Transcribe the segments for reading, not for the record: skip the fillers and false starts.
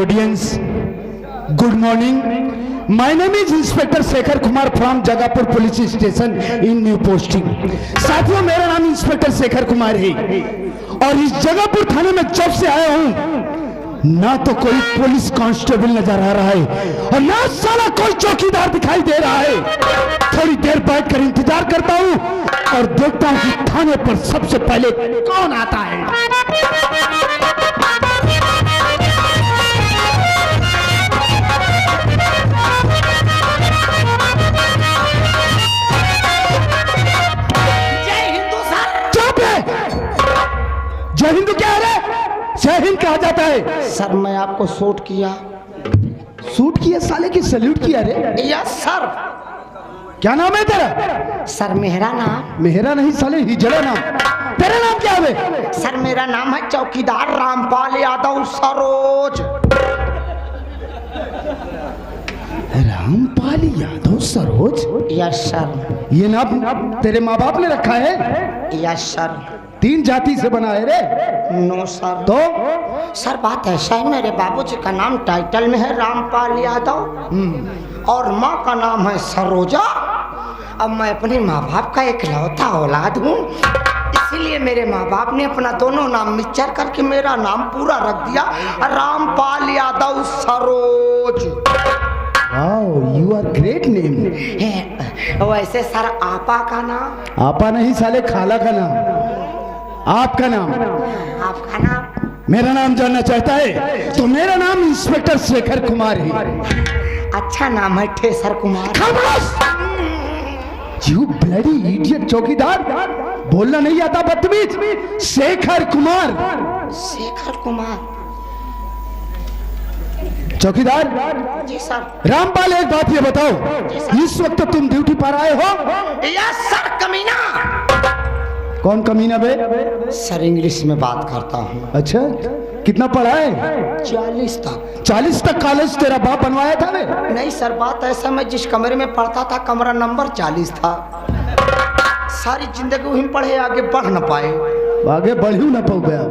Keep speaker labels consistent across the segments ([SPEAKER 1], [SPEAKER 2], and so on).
[SPEAKER 1] audience, good morning. My name is Inspector Shekhar Kumar from Jagapur Police Station in new posting. साथियों, मेरा नाम inspector Shekhar Kumar है और इस जगापुर थाने में जब से आया हूँ ना तो कोई पुलिस कांस्टेबल नजर आ रहा है और ना साला कोई चौकीदार दिखाई दे रहा है। थोड़ी देर बैठकर इंतजार करता हूँ और देखता हूँ कि थाने पर सबसे पहले कौन आता है। जय हिंद क्या है रे? जय हिंद कहा जाता है।
[SPEAKER 2] सर मैं आपको शूट किया।
[SPEAKER 1] शूट किया साले की सल्यूट किया रे?
[SPEAKER 2] Yes sir.
[SPEAKER 1] क्या नाम है तेरा?
[SPEAKER 2] सर मेरा नाम?
[SPEAKER 1] मेरा नहीं साले हिजड़ा नाम। तेरा नाम क्या है?
[SPEAKER 2] सर मेरा नाम है चौकीदार रामपाल यादव सरोज।
[SPEAKER 1] रामपाल यादव सरोज?
[SPEAKER 2] Yes sir.
[SPEAKER 1] ये नाम तेरे माँ बाप ने रखा है?
[SPEAKER 2] Yes sir.
[SPEAKER 1] तीन जाति से बना है रे?
[SPEAKER 2] No sir.
[SPEAKER 1] तो
[SPEAKER 2] सर बात ऐसा है, मेरे बाबूजी का नाम टाइटल में है रामपाल यादव और माँ का नाम है सरोजा। अब मैं अपने माँ बाप का इकलौता औलाद हूँ, इसीलिए मेरे माँ बाप ने अपना दोनों नाम मिक्सचर करके मेरा नाम पूरा रख दिया Rampal Yadav Saroj.
[SPEAKER 1] You are great name.
[SPEAKER 2] वैसे सर आपा का नाम?
[SPEAKER 1] आपा नहीं साले, खाला का नाम। आपका नाम?
[SPEAKER 2] आपका नाम?
[SPEAKER 1] मेरा नाम जानना चाहता है तो मेरा नाम इंस्पेक्टर शेखर कुमार है।
[SPEAKER 2] अच्छा नाम है thresher Kumar.
[SPEAKER 1] You bloody idiot चौकीदार, बोलना नहीं आता बदतमीज। शेखर कुमार।
[SPEAKER 2] शेखर कुमार।
[SPEAKER 1] चौकीदार
[SPEAKER 2] जी सर।
[SPEAKER 1] रामपाल एक बात ये बताओ, इस वक्त तुम ड्यूटी पर आए हो?
[SPEAKER 2] Yes sir. कमीना?
[SPEAKER 1] कौन कमीना बे?
[SPEAKER 2] सर इंग्लिश में बात करता हूँ।
[SPEAKER 1] अच्छा, कितना पढ़ा है?
[SPEAKER 2] 40 तक।
[SPEAKER 1] 40 तक कॉलेज तेरा बाप बनवाया था बे?
[SPEAKER 2] नहीं सर, बात ऐसा, मैं जिस कमरे में पढ़ता था कमरा नंबर 40 था। सारी जिंदगी वहीं पढ़े, आगे बढ़ न पाए।
[SPEAKER 1] आगे बढ़ू न पाओ गया।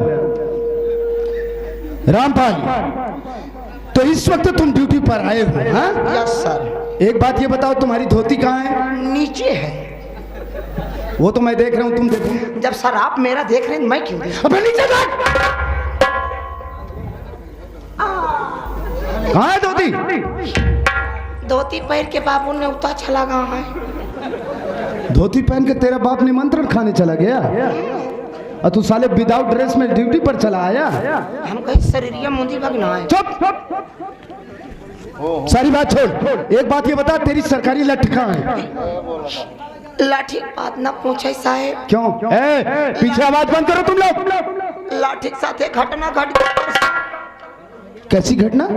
[SPEAKER 1] रामपाल, तो इस वक्त तुम ड्यूटी पर आए हो? हाँ
[SPEAKER 2] यस सर।
[SPEAKER 1] एक बात ये बताओ, तुम्हारी धोती कहाँ है?
[SPEAKER 2] नीचे है।
[SPEAKER 1] वो तो मैं देख रहा हूँ, तुम देखो।
[SPEAKER 2] जब सर आप मेरा देख रहे हैं मैं क्यों देखूं?
[SPEAKER 1] अबे नीचे देख। कहाँ है धोती?
[SPEAKER 2] धोती पहन के बाबू ने उतार चला गया है।
[SPEAKER 1] धोती पहन के तेरा बाप निमंत्रण खाने चला गया और तू साले विदाउट ड्रेस में ड्यूटी पर चला आया?
[SPEAKER 2] हम कहीं शरीरिया मुंदी भगना है।
[SPEAKER 1] चुप। सारी बात छोड़, एक बात ये बता, तेरी सरकारी लठ कहाँ है?
[SPEAKER 2] लाठी बात ना पूछे साहेब।
[SPEAKER 1] क्यों? पीछे आवाज बंद करो तुम लोग।
[SPEAKER 2] लाठी के साथ एक घटना घट गई।
[SPEAKER 1] कैसी घटना?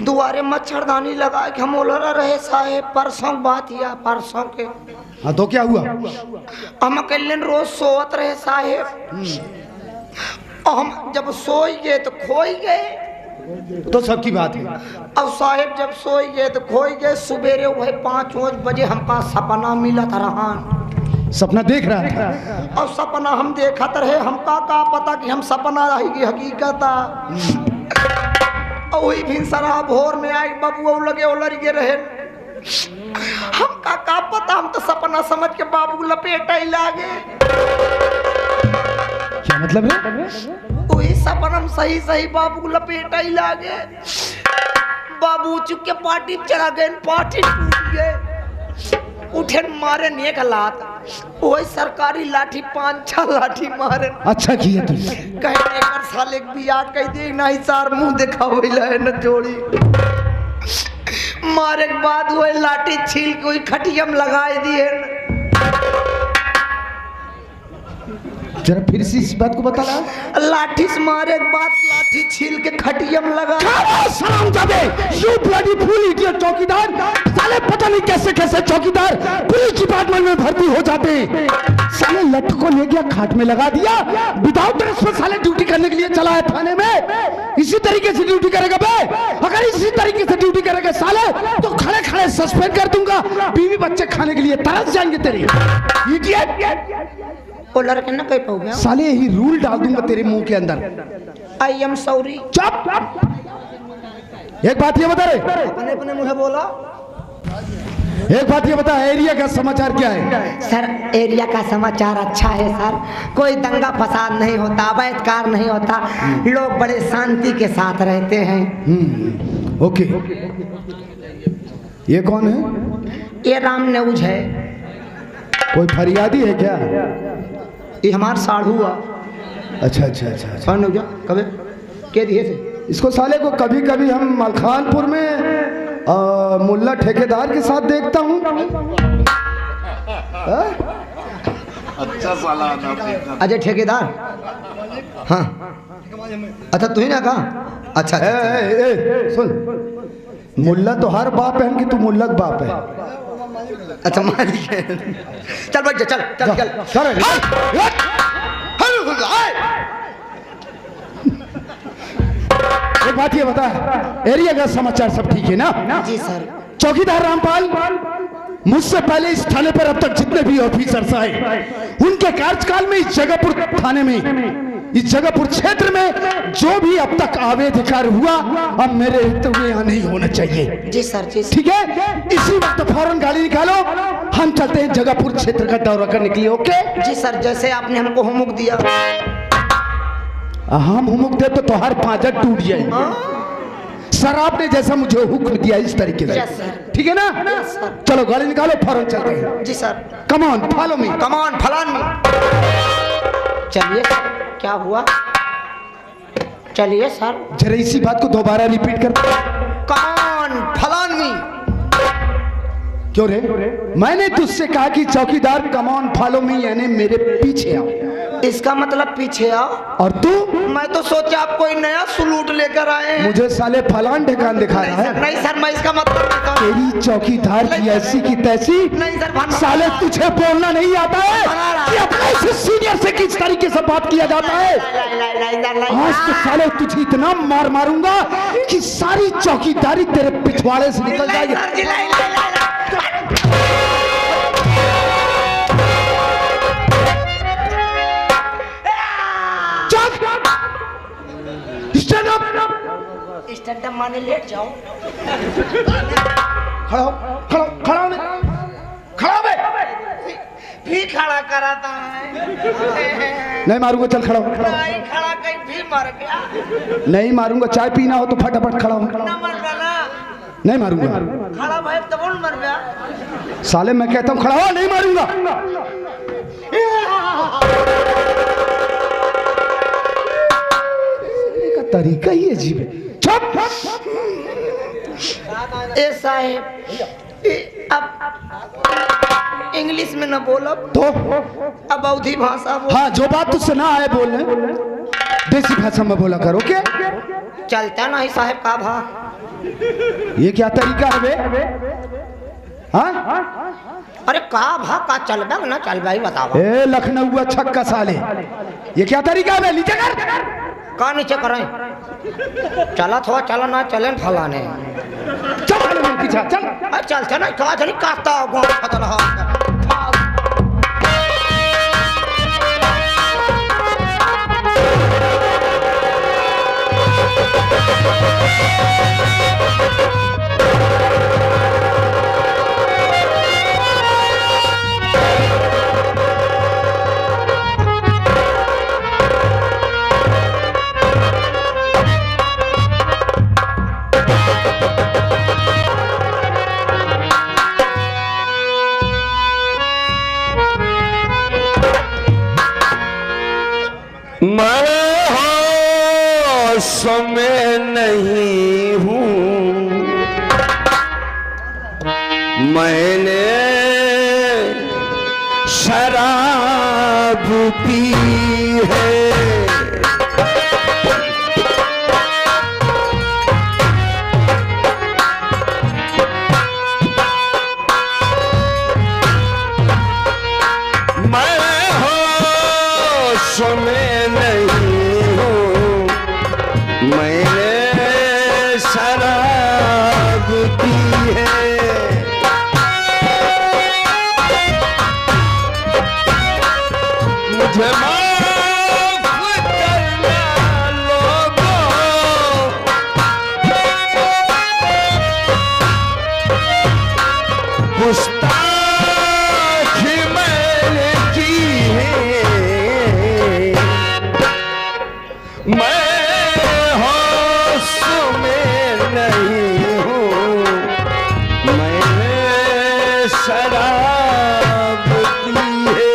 [SPEAKER 2] दुआरे मच्छरदानी लगा के हम उलरा रहे साहेब। परसों बात या परसों के।
[SPEAKER 1] हाँ तो क्या हुआ?
[SPEAKER 2] हम अकेले रोज सोत रहे साहेब। हम जब सोई गए तो खोई गए।
[SPEAKER 1] तो सबकी बात है।
[SPEAKER 2] अब साहेब जब सोई गए तो खोई गए। सवेरे वही 5 बजे हमका सपना मिला था रहान।
[SPEAKER 1] सपना देख रहा था?
[SPEAKER 2] और सपना हम देखत रहे, हमका का पता कि हम सपना रही हकीकत। वही भी सरा भोर में आए बाबू लगे उलर गए रहे। हमका का पता, हम तो सपना समझ के बाबू लपेटा ही लागे।
[SPEAKER 1] क्या मतलब है?
[SPEAKER 2] वही सपना सही बाबू लपेटा ही लागे। बाबू चुके पार्टी चला गए, पार्टी टूट गए। उठे मारे नेक लात, वही सरकारी लाठी 5-6 लाठी मारे।
[SPEAKER 1] अच्छा किया तुम।
[SPEAKER 2] कहे एक साले बिया कह दे नहीं सार मुंह दिखावे न जोड़ी। मारे के बाद वही लाठी छील के वही खटियम लगाए दिए।
[SPEAKER 1] जरा फिर से इस बात को बता रहा।
[SPEAKER 2] लाठी से मारे के बाद लाठी छील के खटियम लगा।
[SPEAKER 1] सलाम जादे, यू ब्लडी फूल इडियट चौकीदार। साले पता नहीं कैसे कैसे चौकीदार पुलिस डिपार्टमेंट में भर्ती हो जाते। साले लठ को ले गया खाट में लगा दिया, विदाउट ड्रेस में साले ड्यूटी करने के लिए चला है थाने में। इसी तरीके से ड्यूटी करेगा बे? अगर इसी तरीके से ड्यूटी करेगा साले तो खड़े खड़े सस्पेंड कर दूंगा। बीवी बच्चे खाने के लिए तरस जाएंगे तेरे इडियट।
[SPEAKER 2] वो लड़के ना कह पाऊंगा।
[SPEAKER 1] साले यही रूल डाल दूंगा तेरे मुंह के अंदर।
[SPEAKER 2] I am sorry.
[SPEAKER 1] चुप। एक बात ये बता रहे,
[SPEAKER 2] अपने अपने मुझे बोला।
[SPEAKER 1] एक बात ये बता, एरिया का समाचार क्या है?
[SPEAKER 2] सर एरिया का समाचार अच्छा है सर, कोई दंगा फसाद नहीं होता, अवैधकार नहीं होता, लोग बड़े शांति के साथ रहते हैं।
[SPEAKER 1] ओके। ये कौन है?
[SPEAKER 2] ये राम न्यूज है।
[SPEAKER 1] कोई फरियादी है क्या?
[SPEAKER 2] ये हमार साढ़ू हुआ।
[SPEAKER 1] अच्छा अच्छा अच्छा अच्छा।
[SPEAKER 2] साढ़ू जा कभी के दिए थे
[SPEAKER 1] इसको साले को कभी कभी हम मलखानपुर में मुल्ला ठेकेदार के साथ देखता हूँ।
[SPEAKER 3] अच्छा साला
[SPEAKER 2] अजय ठेकेदार। हाँ अच्छा तू ही ना कहा। अच्छा
[SPEAKER 1] सुन, मुल्ला तो हर बाप है कि तू मुल्ला का बाप है?
[SPEAKER 2] अच्छा मालिक है। चल बैठ जा, चल चल चल
[SPEAKER 1] चल। एक बात ये बता, एरिया का समाचार सब ठीक है ना?
[SPEAKER 2] जी सर।
[SPEAKER 1] चौकीदार रामपाल, मुझसे पहले इस थाने पर अब तक जितने भी ऑफिसर्स आए, उनके कार्यकाल में इस जगहपुर थाने में, इस जगहपुर क्षेत्र में जो भी अब तक अवैध कार्य हुआ, अब मेरे हित में यहाँ नहीं होना चाहिए।
[SPEAKER 2] जी सर जी।
[SPEAKER 1] ठीक है, इसी वक्त फौरन गाड़ी निकालो, हम चलते हैं जगहपुर क्षेत्र का दौरा करने के लिए। ओके
[SPEAKER 2] जी सर, जैसे आपने हमको हुमुक दिया।
[SPEAKER 1] हम हुमुक दे तो तुम्हार पांजा टूट जाए। सर आपने जैसा मुझे हुक्म दिया इस तरीके से, ठीक है ना? चलो गाड़ी निकालो, फौरन चलते हैं।
[SPEAKER 2] जी sir.
[SPEAKER 1] Come on follow me.
[SPEAKER 2] Come on follow me. चलिए सर, क्या हुआ? चलिए सर।
[SPEAKER 1] जरा इसी बात को दोबारा रिपीट कर।
[SPEAKER 2] कम ऑन फलान मी।
[SPEAKER 1] क्यों रे? मैंने तुझसे कहा कि चौकीदार कम ऑन फॉलो मी यानी मेरे पीछे आओ।
[SPEAKER 2] इसका मतलब पीछे आओ।
[SPEAKER 1] और तू?
[SPEAKER 2] मैं तो सोचा आप कोई नया सलूट लेकर आए हैं।
[SPEAKER 1] मुझे साले फलान ढकान दिखा रहा है।
[SPEAKER 2] नहीं सर, मैं इसका मतलब नहीं।
[SPEAKER 1] तेरी चौकीदार की ऐसी की तैसी।
[SPEAKER 2] नहीं सर,
[SPEAKER 1] साले तुझे बोलना नहीं आता है कि अपने से सीनियर से किस तरीके से बात किया जाता है? आज तो साले तुझे इतना मार मारूंगा कि सारी चौकीदारी तेरे पिछवाड़े से निकल जाएगी।
[SPEAKER 2] स्टैंड अप माने लेट जाओ।
[SPEAKER 1] खड़ा हो, खड़ा खड़ा हो, खड़ा हो।
[SPEAKER 2] भी खड़ा कराता है।
[SPEAKER 1] नहीं मारूंगा, चल खड़ा हो।
[SPEAKER 2] नहीं खड़ा कहीं भी मर गया।
[SPEAKER 1] नहीं मारूंगा, चाय पीना हो तो फटाफट खड़ा हो।
[SPEAKER 2] ना मर ना।
[SPEAKER 1] नहीं मारूंगा।
[SPEAKER 2] खड़ा भाई तब मर गया।
[SPEAKER 1] साले मैं कहता हूँ खड़ा हो, नहीं मारूंगा। का तरीका ही अजीब है। चुप।
[SPEAKER 2] ए साहेब, अब इंग्लिश में न बोलो
[SPEAKER 1] तो
[SPEAKER 2] अब अवधी भाषा बोल।
[SPEAKER 1] हाँ, जो बात तुझसे ना आए बोलने, देसी भाषा में बोला करो। क्या
[SPEAKER 2] चलता नहीं साहेब का भा?
[SPEAKER 1] ये क्या तरीका है बे? हाँ?
[SPEAKER 2] अरे का भा का चल बा ना चल भाई बताओ।
[SPEAKER 1] ए लखनऊ छक्का साले, ये क्या तरीका है? नीचे कर।
[SPEAKER 2] का नीचे करें? चला थोड़ा चला ना चले फलाने।
[SPEAKER 1] चल पीछा चल।
[SPEAKER 2] चलते ना कहा चली काटता
[SPEAKER 3] मैं होश में नहीं हूँ, मैंने शराब पी है। मैं होश में नहीं हूँ, मैंने शराब पी है। मुझे माफ गुस्ताखी मैंने की है, मैं होश में नहीं हूँ, मैंने शराब पी है।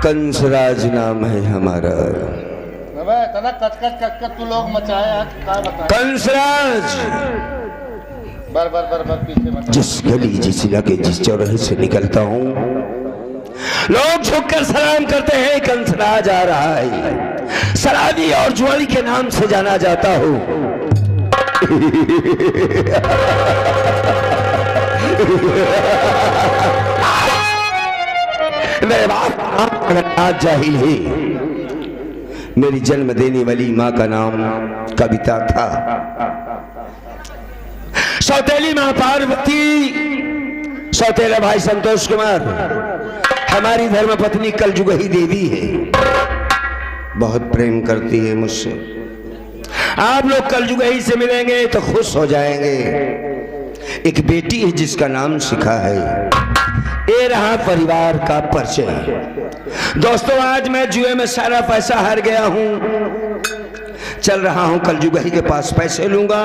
[SPEAKER 3] कंसराज नाम है हमारा।
[SPEAKER 4] तना कच तू लोग मचाए आज क्या बता।
[SPEAKER 3] कंसराज
[SPEAKER 4] बर पीछे मत।
[SPEAKER 3] जिस गली जिस इलाके जिस चौराहे से निकलता हूँ लोग झुककर सलाम करते हैं, कंसराज आ रहा है। शराबी और जुआरी के नाम से जाना जाता हूँ। मेरे बाप का नाम जाहिल है, मेरी जन्म देने वाली माँ का नाम कविता था। सौतेली माँ पार्वती, सौतेला भाई संतोष कुमार, हमारी धर्मपत्नी कलजुगही देवी है, बहुत प्रेम करती है मुझसे। आप लोग कलजुगही से मिलेंगे तो खुश हो जाएंगे। एक बेटी है जिसका नाम शिखा है। ये रहा परिवार का परिचय। दोस्तों, आज मैं जुए में सारा पैसा हार गया हूं। चल रहा हूं कलजुगही के पास, पैसे लूंगा,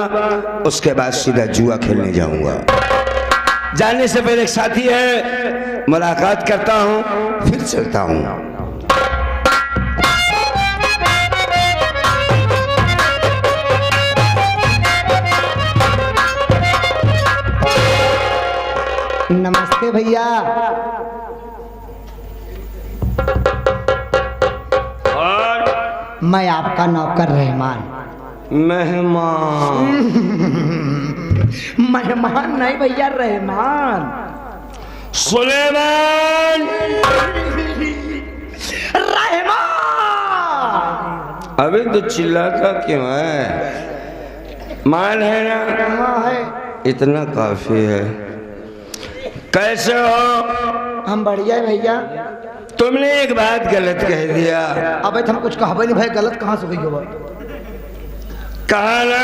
[SPEAKER 3] उसके बाद सीधा जुआ खेलने जाऊंगा। जाने से पहले एक साथी है, मुलाकात करता हूं, फिर चलता हूं।
[SPEAKER 2] नमस्ते भैया।
[SPEAKER 3] और
[SPEAKER 2] मैं आपका नौकर रहमान।
[SPEAKER 3] मेहमान?
[SPEAKER 2] मेहमान नहीं भैया, रहमान।
[SPEAKER 3] सुलेमान?
[SPEAKER 2] रहमान।
[SPEAKER 3] अबे तो चिल्लाता क्यों है? मान है ना?
[SPEAKER 2] हाँ है।
[SPEAKER 3] इतना काफी है। कैसे हो?
[SPEAKER 2] हम बढ़िया है भैया।
[SPEAKER 3] तुमने एक बात गलत कह दिया।
[SPEAKER 2] अबे हम कुछ कहबे नहीं भाई, गलत कहाँ से हुई हो?
[SPEAKER 3] कहा ना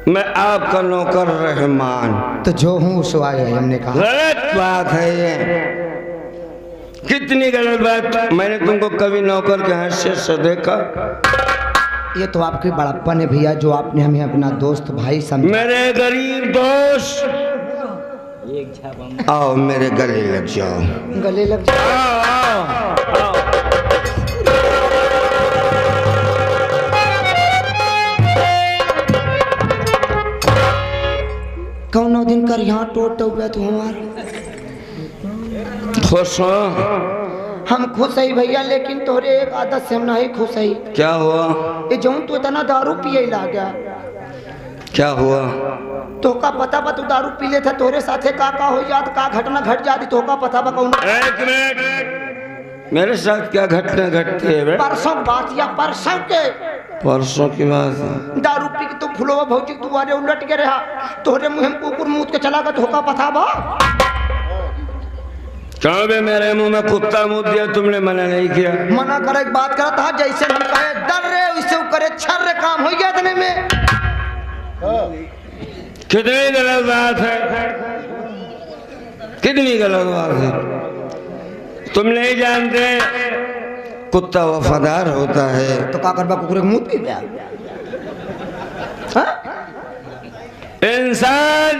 [SPEAKER 3] मैं आपका नौकर रहमान।
[SPEAKER 2] तो जो हूँ उस आए हमने कहा।
[SPEAKER 3] गलत बात है ये। कितनी गलत बात। मैंने तुमको कभी नौकर के हैसियत से देखा?
[SPEAKER 2] ये तो आपकी बड़प्पन है भैया, जो आपने हमें अपना दोस्त भाई समझा।
[SPEAKER 3] मेरे गरीब दोस्त, आओ मेरे गले लग जाओ।
[SPEAKER 2] गले लग जाओ।
[SPEAKER 3] आओ।
[SPEAKER 2] कौनो दिन कर यहाँ टोट हुआ तो हमारा
[SPEAKER 3] खुश हो?
[SPEAKER 2] हम खुश है भैया, लेकिन तोरे एक आदत से हम नहीं खुश है।
[SPEAKER 3] क्या हुआ?
[SPEAKER 2] ये जो तू इतना दारू पिए ला गया।
[SPEAKER 3] क्या हुआ?
[SPEAKER 2] तो का पता बा तू दारू पी ले था, तोरे साथे का हो जात, का घटना घट जाती, तो का पता बा कौन?
[SPEAKER 3] एक मिनट, मेरे साथ क्या घटना घटती है बे?
[SPEAKER 2] परसों बात या परसों के?
[SPEAKER 3] परसों की बात है।
[SPEAKER 2] दारू पी के तू फुलवा भौजी तू आरे उलट के रहा, तोरे मुंह में कुकुर मुंह के चला गया, तो का पता बा?
[SPEAKER 3] क्यों बे मेरे मुंह में कुत्ता मुंह दिया? तुमने मना नहीं किया?
[SPEAKER 2] मना करे बात करा था, जैसे हम कहे डर रे वैसे करे छर रे, काम हो गया इतने में।
[SPEAKER 3] कितनी गलत बात है, कितनी गलत बात है। तुम नहीं जानते कुत्ता वफादार होता है।
[SPEAKER 2] तो का करबा कुकुर के मुंह पी गया?
[SPEAKER 3] इंसान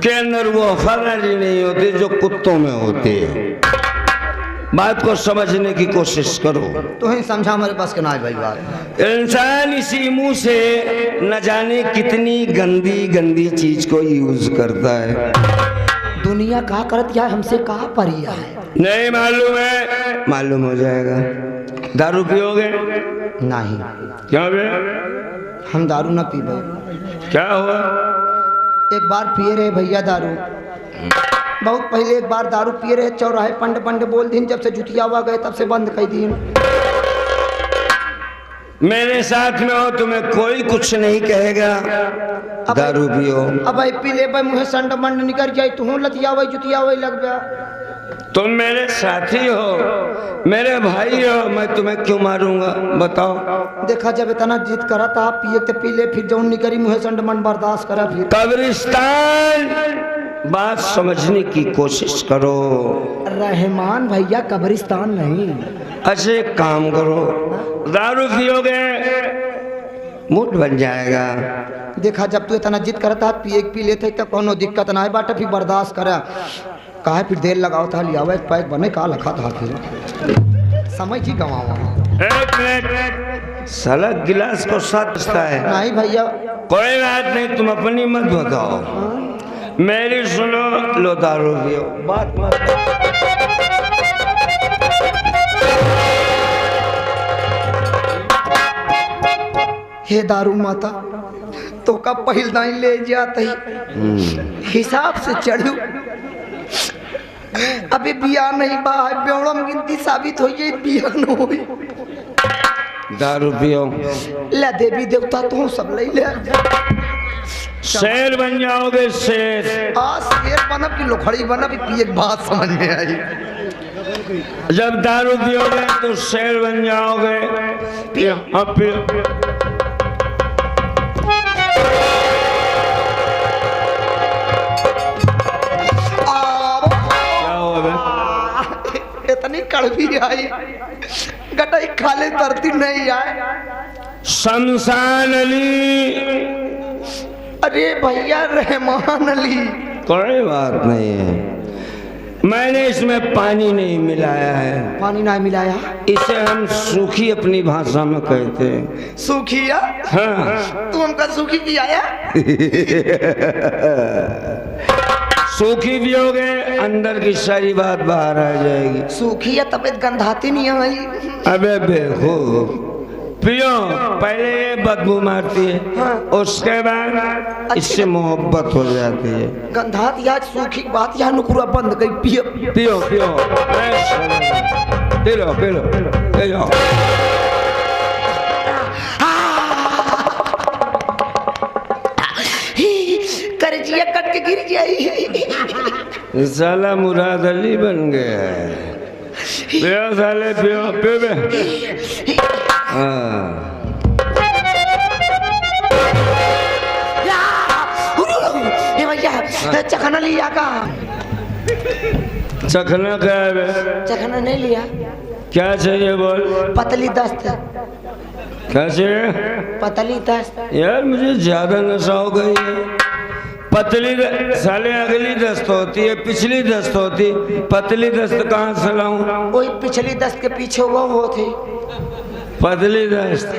[SPEAKER 3] के अंदर वो वफादारी नहीं होती जो कुत्तों में होती है। बात को समझने की कोशिश करो।
[SPEAKER 2] तो ही समझा, हमारे पास के ना भाई बात।
[SPEAKER 3] इंसान इसी मुंह से न जाने कितनी गंदी गंदी चीज को यूज करता है।
[SPEAKER 2] दुनिया का करत या हमसे कहा परिया है?
[SPEAKER 3] नहीं मालूम है? मालूम हो जाएगा। दारू पियोगे?
[SPEAKER 2] नहीं,
[SPEAKER 3] क्या बे?
[SPEAKER 2] हम दारू ना पीबे।
[SPEAKER 3] क्या हुआ?
[SPEAKER 2] एक बार पिए रहे भैया दारू, बहुत पहले एक बार दारू पिए रहे, चौराहे पंड पंड बोल दिन, जब से जुतिया हुआ गए तब से बंद कर दिए।
[SPEAKER 3] मेरे साथ में हो तुम्हें कोई कुछ नहीं कहेगा। दारू पियो।
[SPEAKER 2] अब भाई पी ले भाई मुहे संड मंड निकल जाए तू लतिया भाई जुतिया भाई लग गया।
[SPEAKER 3] तुम मेरे साथी हो, मेरे भाई हो, मैं तुम्हें क्यों मारूंगा बताओ।
[SPEAKER 2] देखा जब इतना जिद करा था पिए तो पी ले, फिर जौन निकरी मुहे संड मंड बर्दाश्त करा। फिर
[SPEAKER 3] कब्रिस्तान, बात समझने की कोशिश करो।
[SPEAKER 2] रहमान भैया कब्रिस्तान नहीं।
[SPEAKER 3] अच्छा एक काम करो, दारू पियोगे मूड बन जाएगा।
[SPEAKER 2] देखा जब तू इतना जिद करता पिए पी लेते तो कोनो दिक्कत ना है बाटा, फिर बर्दाश्त करा। काहे फिर देर लगाओ था लिया एक पैक बने का लखा था फिर समय ही गवावा।
[SPEAKER 3] एक मिनट, साला गिलास को साथ है।
[SPEAKER 2] नहीं भैया
[SPEAKER 3] कोई बात नहीं, तुम अपनी मत बताओ, मेरी सुनो। लो दारू पियो, बात मत।
[SPEAKER 2] हे दारू माता तो का पहल नहीं ले जाते हिसाब से चढ़ू। अभी बिया नहीं बा बेवड़म गिनती साबित हो जाए बिया न हो।
[SPEAKER 3] दारू पियो।
[SPEAKER 2] ले देवी देवता तू सब ले ले।
[SPEAKER 3] शेर बन जाओगे शेर।
[SPEAKER 2] शेर बनब की लोखड़ी बनब की एक बात समझ में आई।
[SPEAKER 3] जब दारू पियोगे तो शेर बन जाओगे। पियो अब पियो।
[SPEAKER 2] इतनी कड़वी आई गटाई खाले तरती नहीं आए।
[SPEAKER 3] शमशान अली।
[SPEAKER 2] अरे भैया रहमान अली।
[SPEAKER 3] कोई बात नहीं है, मैंने इसमें पानी नहीं मिलाया है।
[SPEAKER 2] पानी नहीं मिलाया?
[SPEAKER 3] इसे हम सूखी अपनी भाषा में कहते हैं।
[SPEAKER 2] सूखिया?
[SPEAKER 3] हाँ।
[SPEAKER 2] तू हमका सूखी की आया?
[SPEAKER 3] सूखी पियोगे अंदर की सारी बात बाहर आ जाएगी।
[SPEAKER 2] सूखी या तबीयत गंधाती नहीं आई।
[SPEAKER 3] अबे बेखो पियो, पहले ये बदबू मारती है।
[SPEAKER 2] हाँ। उसके
[SPEAKER 3] बाद इससे मोहब्बत हो जाती है।
[SPEAKER 2] गंधात या सूखी बात या नुकुरा बंद गई। पियो
[SPEAKER 3] पियो पियो पिलो पिलो पिलो।
[SPEAKER 2] करजिया कट के गिर जाई।
[SPEAKER 3] साला मुराद अली बन गया है। पियो साले पियो पियो बे।
[SPEAKER 2] भैया चखना लिया का?
[SPEAKER 3] चखना क्या है बे?
[SPEAKER 2] चखना नहीं लिया।
[SPEAKER 3] क्या चाहिए बोल?
[SPEAKER 2] पतली दस्त।
[SPEAKER 3] क्या चाहिए?
[SPEAKER 2] पतली दस्त।
[SPEAKER 3] यार मुझे ज्यादा नशा हो गई है। पतली साले अगली दस्त होती है, पिछली दस्त होती, पतली दस्त कहाँ से लाऊं?
[SPEAKER 2] वही पिछली दस्त के पीछे वो थी
[SPEAKER 3] पतली दस्त।